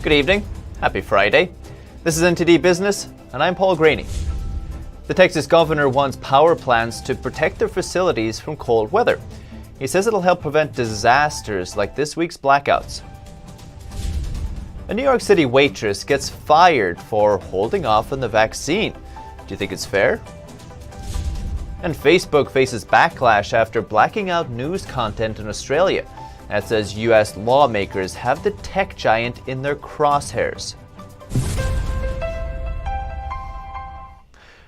Good evening. Happy Friday. This is NTD Business, and I'm Paul Graney. The Texas governor wants power plants to protect their facilities from cold weather. He says it'll help prevent disasters like this week's blackouts. A New York City waitress gets fired for holding off on the vaccine. Do you think it's fair? And Facebook faces backlash after blacking out news content in Australia. That says US lawmakers have the tech giant in their crosshairs.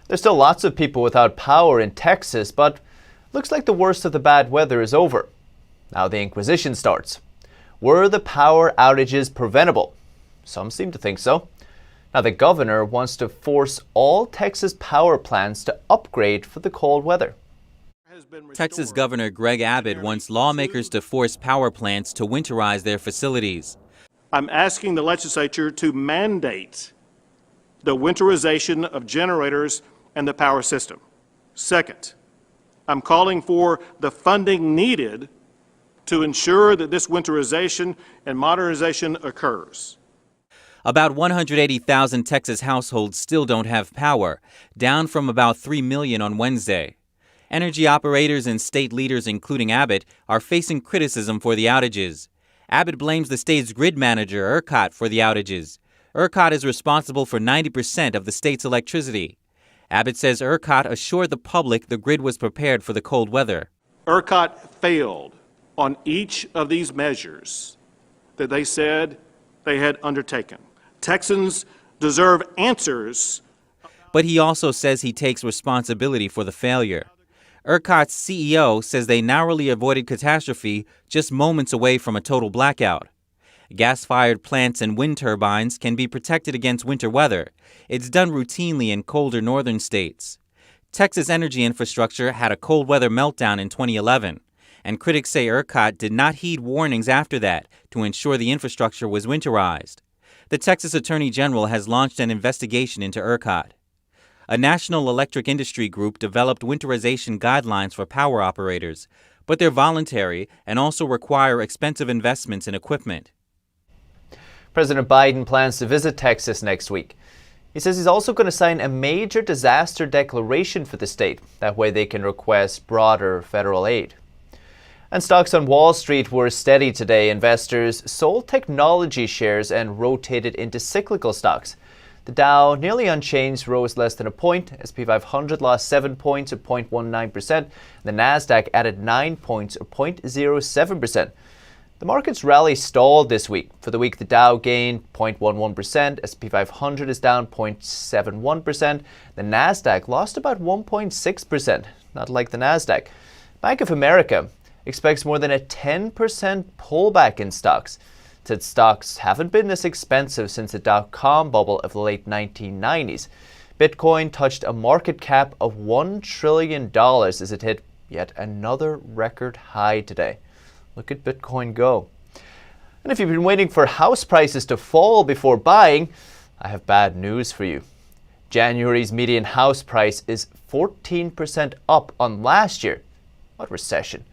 There's still lots of people without power in Texas, but looks like the worst of the bad weather is over. Now the Inquisition starts. Were the power outages preventable? Some seem to think so. Now the governor wants to force all Texas power plants to upgrade for the cold weather. Texas Governor Greg Abbott wants lawmakers to force power plants to winterize their facilities. I'm asking the legislature to mandate the winterization of generators and the power system. Second, I'm calling for the funding needed to ensure that this winterization and modernization occurs. About 180,000 Texas households still don't have power, down from about 3 million on Wednesday. Energy operators and state leaders, including Abbott, are facing criticism for the outages. Abbott blames the state's grid manager, ERCOT, for the outages. ERCOT is responsible for 90% of the state's electricity. Abbott says ERCOT assured the public the grid was prepared for the cold weather. ERCOT failed on each of these measures that they said they had undertaken. Texans deserve answers. But he also says he takes responsibility for the failure. ERCOT's CEO says they narrowly avoided catastrophe just moments away from a total blackout. Gas-fired plants and wind turbines can be protected against winter weather. It's done routinely in colder northern states. Texas energy infrastructure had a cold weather meltdown in 2011, and critics say ERCOT did not heed warnings after that to ensure the infrastructure was winterized. The Texas Attorney General has launched an investigation into ERCOT. A national electric industry group developed winterization guidelines for power operators, but they're voluntary and also require expensive investments in equipment. President Biden plans to visit Texas next week. He says he's also going to sign a major disaster declaration for the state. That way they can request broader federal aid. And stocks on Wall Street were steady today. Investors sold technology shares and rotated into cyclical stocks. The Dow, nearly unchanged, rose less than a point. S&P 500 lost 7 points or 0.19%. The Nasdaq added 9 points or 0.07%. The market's rally stalled this week. For the week, the Dow gained 0.11%. S&P 500 is down 0.71%. The Nasdaq lost about 1.6%. Not like the Nasdaq. Bank of America expects more than a 10% pullback in stocks. Said stocks haven't been this expensive since the dot-com bubble of the late 1990s. Bitcoin touched a market cap of $1 trillion as it hit yet another record high today. Look at Bitcoin go. And if you've been waiting for house prices to fall before buying, I have bad news for you. January's median house price is 14% up on last year. What recession?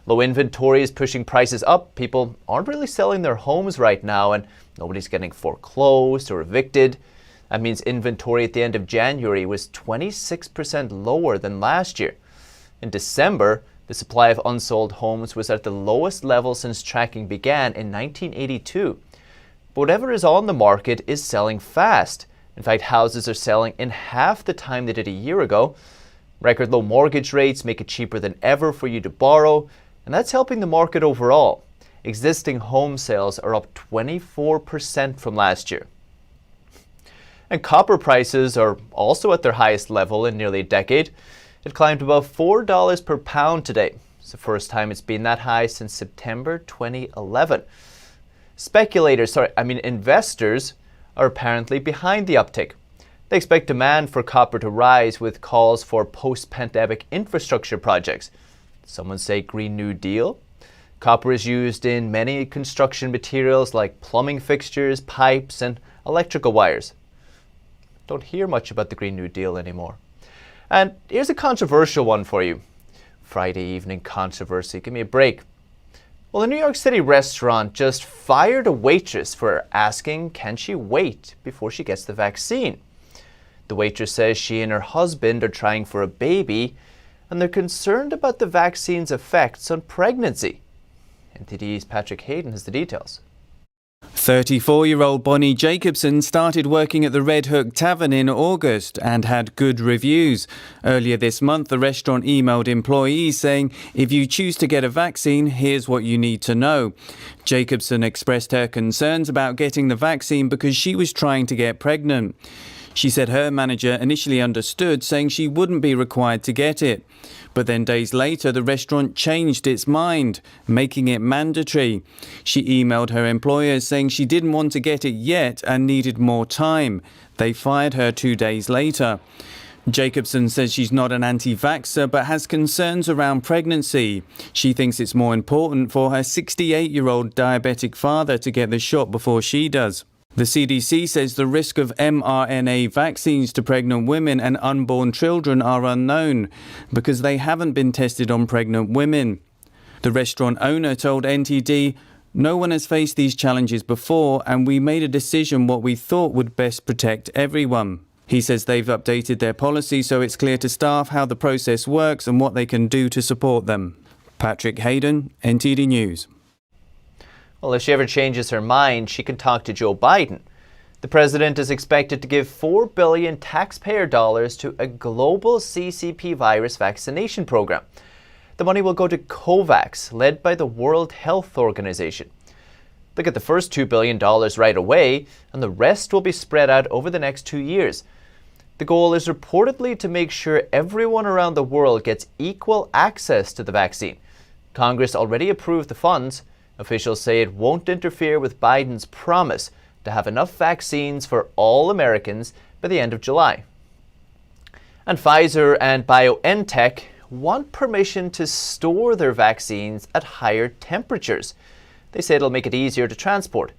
Low inventory is pushing prices up. People aren't really selling their homes right now, and nobody's getting foreclosed or evicted. That means inventory at the end of January was 26% lower than last year. In December, the supply of unsold homes was at the lowest level since tracking began in 1982. But whatever is on the market is selling fast. In fact, houses are selling in half the time they did a year ago. Record low mortgage rates make it cheaper than ever for you to borrow, and that's helping the market overall. Existing home sales are up 24% from last year. And copper prices are also at their highest level in nearly a decade. It climbed above $4 per pound today. It's the first time it's been that high since September 2011. Investors are apparently behind the uptick. They expect demand for copper to rise with calls for post-pandemic infrastructure projects. Someone say Green New Deal? Copper is used in many construction materials like plumbing fixtures, pipes, and electrical wires. Don't hear much about the Green New Deal anymore. And here's a controversial one for you. Friday evening controversy, give me a break. Well, a New York City restaurant just fired a waitress for asking can she wait before she gets the vaccine. The waitress says she and her husband are trying for a baby and they're concerned about the vaccine's effects on pregnancy. NTD's Patrick Hayden has the details. 34-year-old Bonnie Jacobson started working at the Red Hook Tavern in August and had good reviews. Earlier this month, the restaurant emailed employees saying, if you choose to get a vaccine, here's what you need to know. Jacobson expressed her concerns about getting the vaccine because she was trying to get pregnant. She said her manager initially understood, saying she wouldn't be required to get it. But then days later, the restaurant changed its mind, making it mandatory. She emailed her employers saying she didn't want to get it yet and needed more time. They fired her 2 days later. Jacobson says she's not an anti-vaxxer but has concerns around pregnancy. She thinks it's more important for her 68-year-old diabetic father to get the shot before she does. The CDC says the risk of mRNA vaccines to pregnant women and unborn children are unknown because they haven't been tested on pregnant women. The restaurant owner told NTD, "No one has faced these challenges before and we made a decision what we thought would best protect everyone." He says they've updated their policy so it's clear to staff how the process works and what they can do to support them. Patrick Hayden, NTD News. Well, if she ever changes her mind, she can talk to Joe Biden. The president is expected to give $4 billion taxpayer dollars to a global CCP virus vaccination program. The money will go to COVAX, led by the World Health Organization. They'll get the first $2 billion right away, and the rest will be spread out over the next 2 years. The goal is reportedly to make sure everyone around the world gets equal access to the vaccine. Congress already approved the funds. Officials say it won't interfere with Biden's promise to have enough vaccines for all Americans by the end of July. And Pfizer and BioNTech want permission to store their vaccines at higher temperatures. They say it'll make it easier to transport.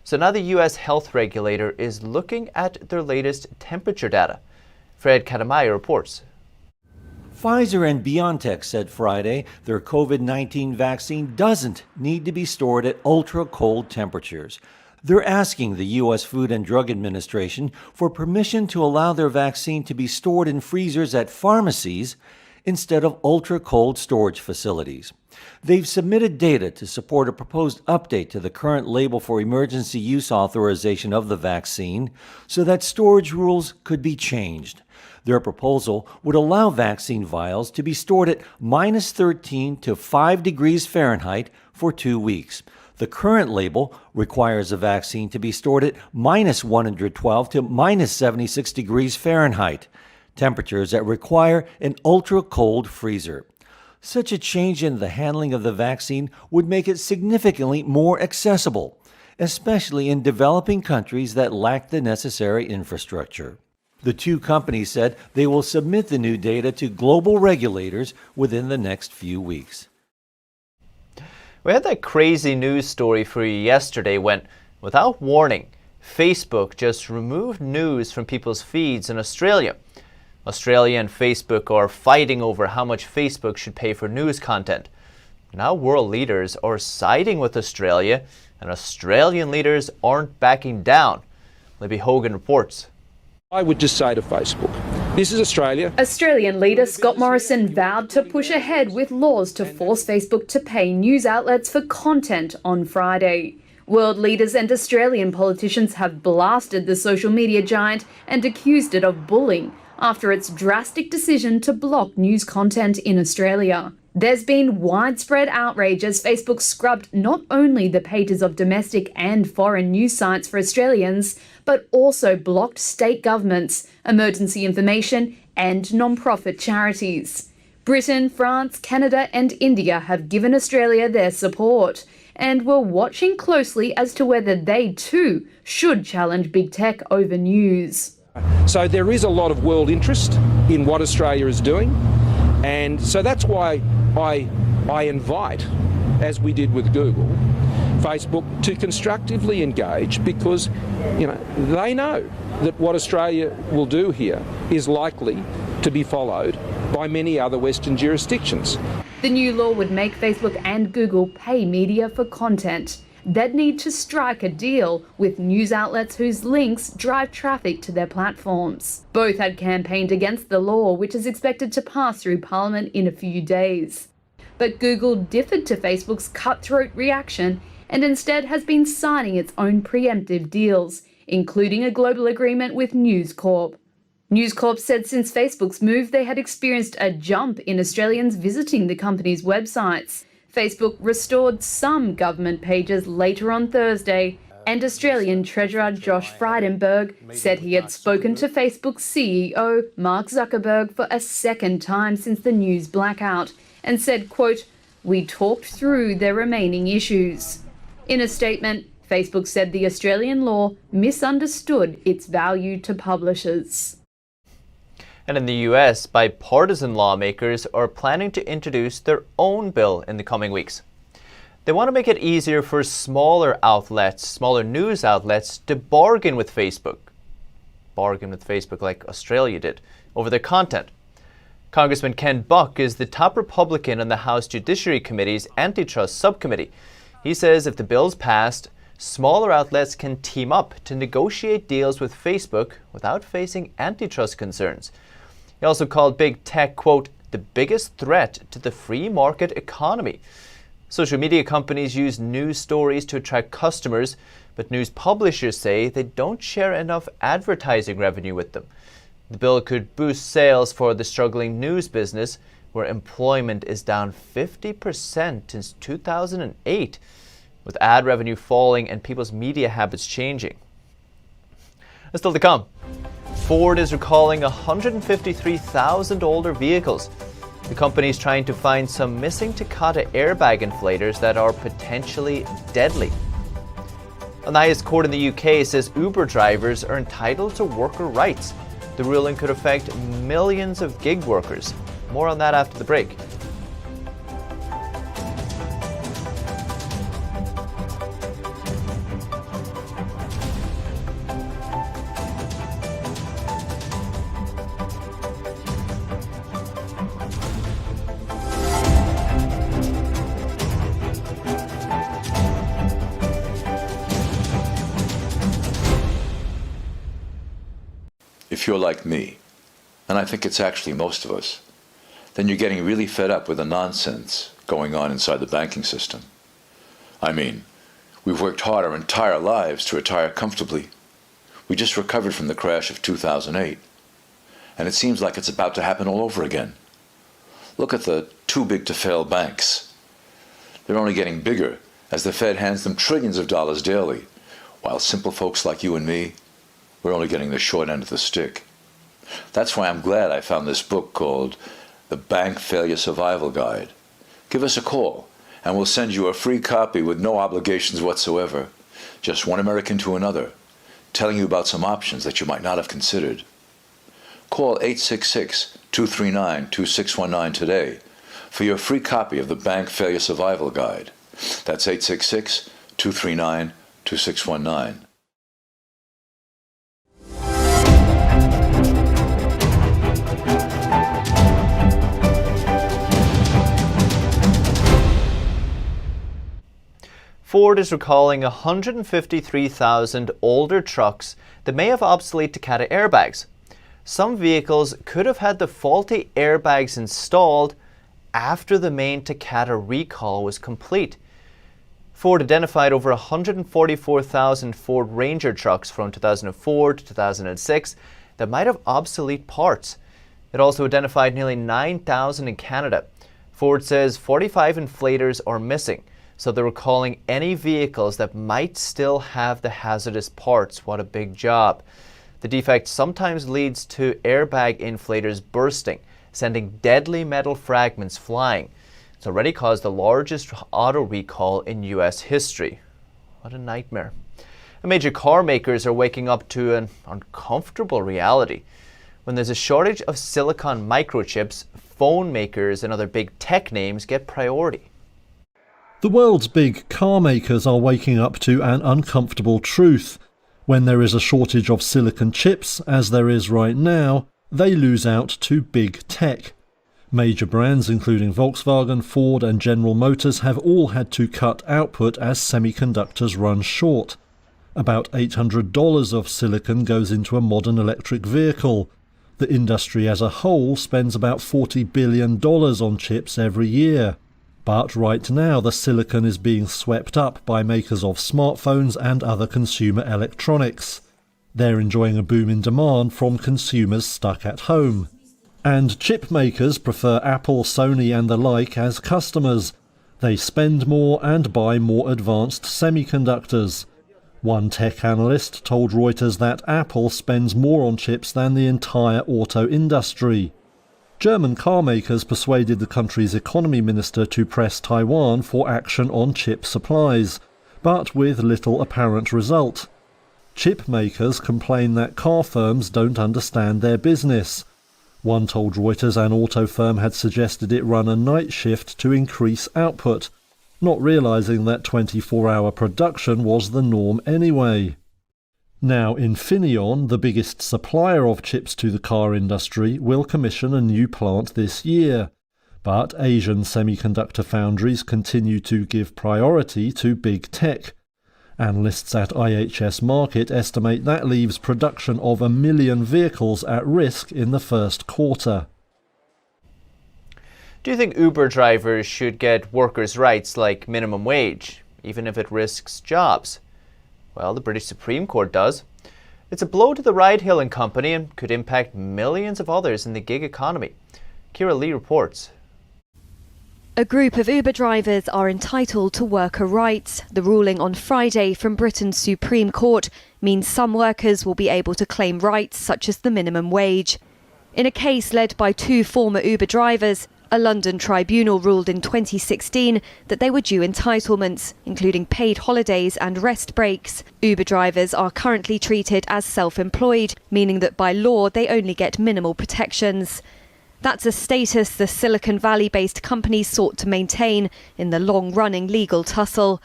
So now the U.S. health regulator is looking at their latest temperature data. Fred Katamaya reports. Pfizer and BioNTech said Friday their COVID-19 vaccine doesn't need to be stored at ultra-cold temperatures. They're asking the U.S. Food and Drug Administration for permission to allow their vaccine to be stored in freezers at pharmacies instead of ultra-cold storage facilities. They've submitted data to support a proposed update to the current label for emergency use authorization of the vaccine so that storage rules could be changed. Their proposal would allow vaccine vials to be stored at -13 to 5 degrees Fahrenheit for 2 weeks. The current label requires a vaccine to be stored at -112 to -76 degrees Fahrenheit, temperatures that require an ultra-cold freezer. Such a change in the handling of the vaccine would make it significantly more accessible, especially in developing countries that lack the necessary infrastructure. The two companies said they will submit the new data to global regulators within the next few weeks. We had that crazy news story for you yesterday when, without warning, Facebook just removed news from people's feeds in Australia. Australia and Facebook are fighting over how much Facebook should pay for news content. Now world leaders are siding with Australia, and Australian leaders aren't backing down. Libby Hogan reports. I would just say to Facebook, this is Australia. Australian leader Scott Morrison vowed to push ahead with laws to force Facebook to pay news outlets for content on Friday. World leaders and Australian politicians have blasted the social media giant and accused it of bullying after its drastic decision to block news content in Australia. There's been widespread outrage as Facebook scrubbed not only the pages of domestic and foreign news sites for Australians, but also blocked state governments, emergency information, and non-profit charities. Britain, France, Canada, and India have given Australia their support, and we're watching closely as to whether they too should challenge big tech over news. So there is a lot of world interest in what Australia is doing, and so that's why I invite, as we did with Google, Facebook to constructively engage because, they know that what Australia will do here is likely to be followed by many other Western jurisdictions. The new law would make Facebook and Google pay media for content. They'd need to strike a deal with news outlets whose links drive traffic to their platforms. Both had campaigned against the law, which is expected to pass through Parliament in a few days. But Google differed to Facebook's cutthroat reaction and instead has been signing its own preemptive deals, including a global agreement with News Corp. News Corp said since Facebook's move, they had experienced a jump in Australians visiting the company's websites. Facebook restored some government pages later on Thursday, and Australian Treasurer Josh Frydenberg said he had spoken to Facebook's CEO, Mark Zuckerberg, for a second time since the news blackout, and said, quote, "We talked through their remaining issues." In a statement, Facebook said the Australian law misunderstood its value to publishers. And in the US, bipartisan lawmakers are planning to introduce their own bill in the coming weeks. They want to make it easier for smaller news outlets to bargain with Facebook like Australia did, over their content. Congressman Ken Buck is the top Republican on the House Judiciary Committee's Antitrust Subcommittee. He says if the bill's passed, smaller outlets can team up to negotiate deals with Facebook without facing antitrust concerns. He also called big tech, quote, the biggest threat to the free market economy. Social media companies use news stories to attract customers, but news publishers say they don't share enough advertising revenue with them. The bill could boost sales for the struggling news business, where employment is down 50% since 2008, with ad revenue falling and people's media habits changing. And still to come, Ford is recalling 153,000 older vehicles. The company is trying to find some missing Takata airbag inflators that are potentially deadly. And the highest court in the UK says Uber drivers are entitled to worker rights. The ruling could affect millions of gig workers. More on that after the break. If you're like me, and I think it's actually most of us, then you're getting really fed up with the nonsense going on inside the banking system. I mean, we've worked hard our entire lives to retire comfortably. We just recovered from the crash of 2008, and it seems like it's about to happen all over again. Look at the too big to fail banks. They're only getting bigger as the Fed hands them trillions of dollars daily, while simple folks like you and me, we're only getting the short end of the stick. That's why I'm glad I found this book called The Bank Failure Survival Guide. Give us a call, and we'll send you a free copy with no obligations whatsoever. Just one American to another, telling you about some options that you might not have considered. Call 866-239-2619 today for your free copy of The Bank Failure Survival Guide. That's 866-239-2619. Ford is recalling 153,000 older trucks that may have obsolete Takata airbags. Some vehicles could have had the faulty airbags installed after the main Takata recall was complete. Ford identified over 144,000 Ford Ranger trucks from 2004 to 2006 that might have obsolete parts. It also identified nearly 9,000 in Canada. Ford says 45 inflators are missing, so they're recalling any vehicles that might still have the hazardous parts. What a big job. The defect sometimes leads to airbag inflators bursting, sending deadly metal fragments flying. It's already caused the largest auto recall in US history. What a nightmare. And major car makers are waking up to an uncomfortable reality. When there's a shortage of silicon microchips, phone makers and other big tech names get priority. The world's big car makers are waking up to an uncomfortable truth. When there is a shortage of silicon chips, as there is right now, they lose out to big tech. Major brands including Volkswagen, Ford and General Motors have all had to cut output as semiconductors run short. About $800 of silicon goes into a modern electric vehicle. The industry as a whole spends about $40 billion on chips every year. But right now the silicon is being swept up by makers of smartphones and other consumer electronics. They're enjoying a boom in demand from consumers stuck at home. And chip makers prefer Apple, Sony and the like as customers. They spend more and buy more advanced semiconductors. One tech analyst told Reuters that Apple spends more on chips than the entire auto industry. German car makers persuaded the country's economy minister to press Taiwan for action on chip supplies, but with little apparent result. Chip makers complain that car firms don't understand their business. One told Reuters an auto firm had suggested it run a night shift to increase output, not realizing that 24-hour production was the norm anyway. Now Infineon, the biggest supplier of chips to the car industry, will commission a new plant this year. But Asian semiconductor foundries continue to give priority to big tech. Analysts at IHS Markit estimate that leaves production of 1 million vehicles at risk in the first quarter. Do you think Uber drivers should get workers' rights like minimum wage, even if it risks jobs? Well, the British Supreme Court does. It's a blow to the ride-hailing company and could impact millions of others in the gig economy. Kira Lee reports. A group of Uber drivers are entitled to worker rights. The ruling on Friday from Britain's Supreme Court means some workers will be able to claim rights such as the minimum wage. In a case led by 2 former Uber drivers, a London tribunal ruled in 2016 that they were due entitlements, including paid holidays and rest breaks. Uber drivers are currently treated as self-employed, meaning that by law they only get minimal protections. That's a status the Silicon Valley-based company sought to maintain in the long-running legal tussle.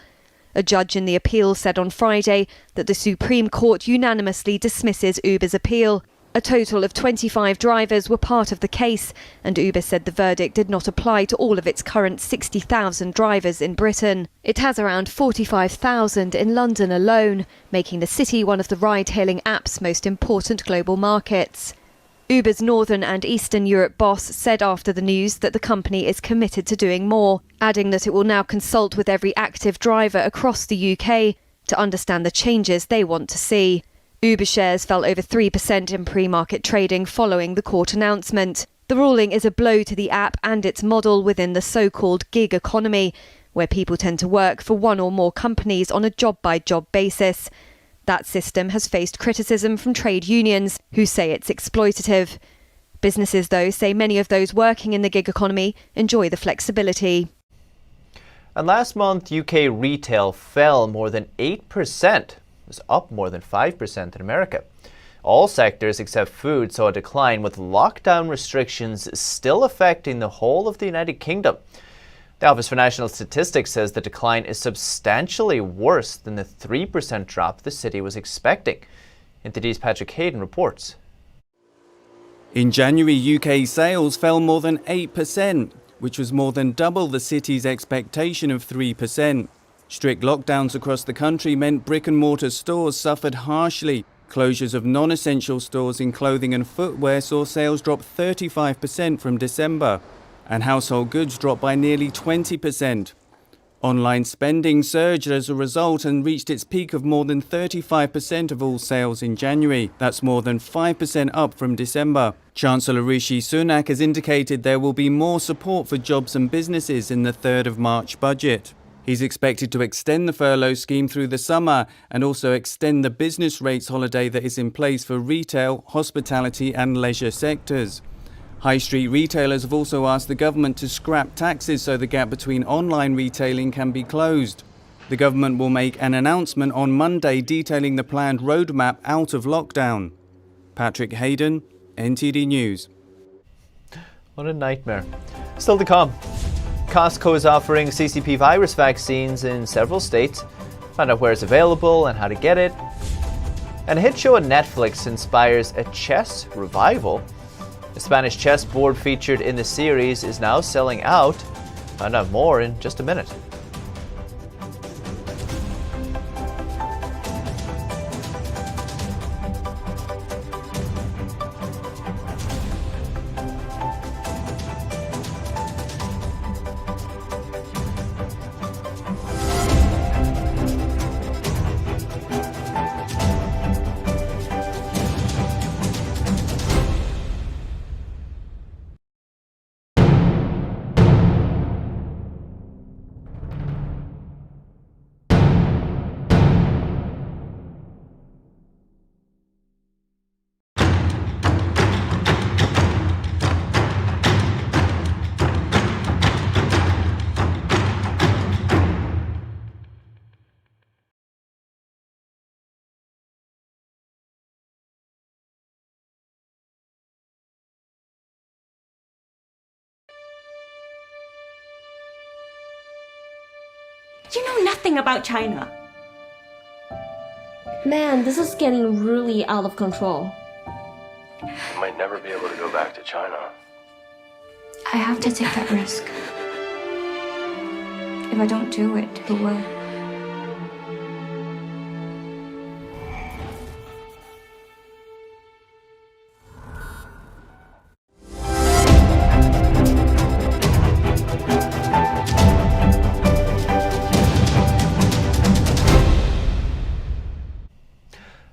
A judge in the appeal said on Friday that the Supreme Court unanimously dismisses Uber's appeal. A total of 25 drivers were part of the case, and Uber said the verdict did not apply to all of its current 60,000 drivers in Britain. It has around 45,000 in London alone, making the city one of the ride-hailing app's most important global markets. Uber's Northern and Eastern Europe boss said after the news that the company is committed to doing more, adding that it will now consult with every active driver across the UK to understand the changes they want to see. Uber shares fell over 3% in pre-market trading following the court announcement. The ruling is a blow to the app and its model within the so-called gig economy, where people tend to work for one or more companies on a job-by-job basis. That system has faced criticism from trade unions, who say it's exploitative. Businesses, though, say many of those working in the gig economy enjoy the flexibility. And last month, UK retail fell more than 8%. Was up more than 5% in America. All sectors except food saw a decline, with lockdown restrictions still affecting the whole of the United Kingdom. The Office for National Statistics says the decline is substantially worse than the 3% drop the city was expecting. NTD's Patrick Hayden reports. In January, UK sales fell more than 8%, which was more than double the city's expectation of 3%. Strict lockdowns across the country meant brick-and-mortar stores suffered harshly. Closures of non-essential stores in clothing and footwear saw sales drop 35% from December, and household goods dropped by nearly 20%. Online spending surged as a result and reached its peak of more than 35% of all sales in January. That's more than 5% up from December. Chancellor Rishi Sunak has indicated there will be more support for jobs and businesses in the 3rd of March budget. He's expected to extend the furlough scheme through the summer and also extend the business rates holiday that is in place for retail, hospitality and leisure sectors. High street retailers have also asked the government to scrap taxes so the gap between online retailing can be closed. The government will make an announcement on Monday detailing the planned roadmap out of lockdown. Patrick Hayden, NTD News. What a nightmare. Still to come. Costco is offering CCP virus vaccines in several states. Find out where it's available and how to get it. And a hit show on Netflix inspires a chess revival. The Spanish chessboard featured in the series is now selling out. Find out more in just a minute. You know nothing about China. Man, this is getting really out of control. I might never be able to go back to China. I have to take that risk. If I don't do it, who will?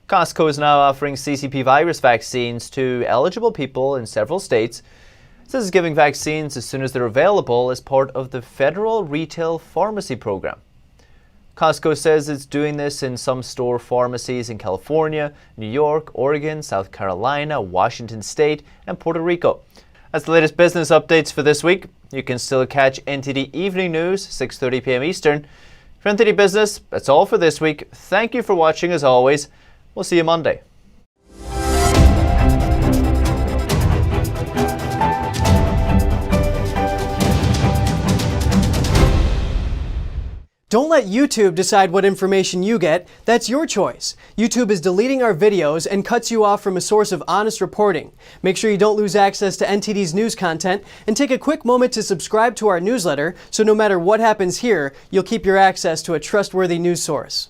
Costco is now offering CCP virus vaccines to eligible people in several states. This is giving vaccines as soon as they're available as part of the federal retail pharmacy program. Costco says it's doing this in some store pharmacies in California, New York, Oregon, South Carolina, Washington State, and Puerto Rico. That's the latest business updates for this week. You can still catch NTD Evening News, 6:30 p.m. Eastern. For NTD Business, that's all for this week. Thank you for watching as always. We'll see you Monday. Don't let YouTube decide what information you get. That's your choice. YouTube is deleting our videos and cuts you off from a source of honest reporting. Make sure you don't lose access to NTD's news content, and take a quick moment to subscribe to our newsletter so no matter what happens here, you'll keep your access to a trustworthy news source.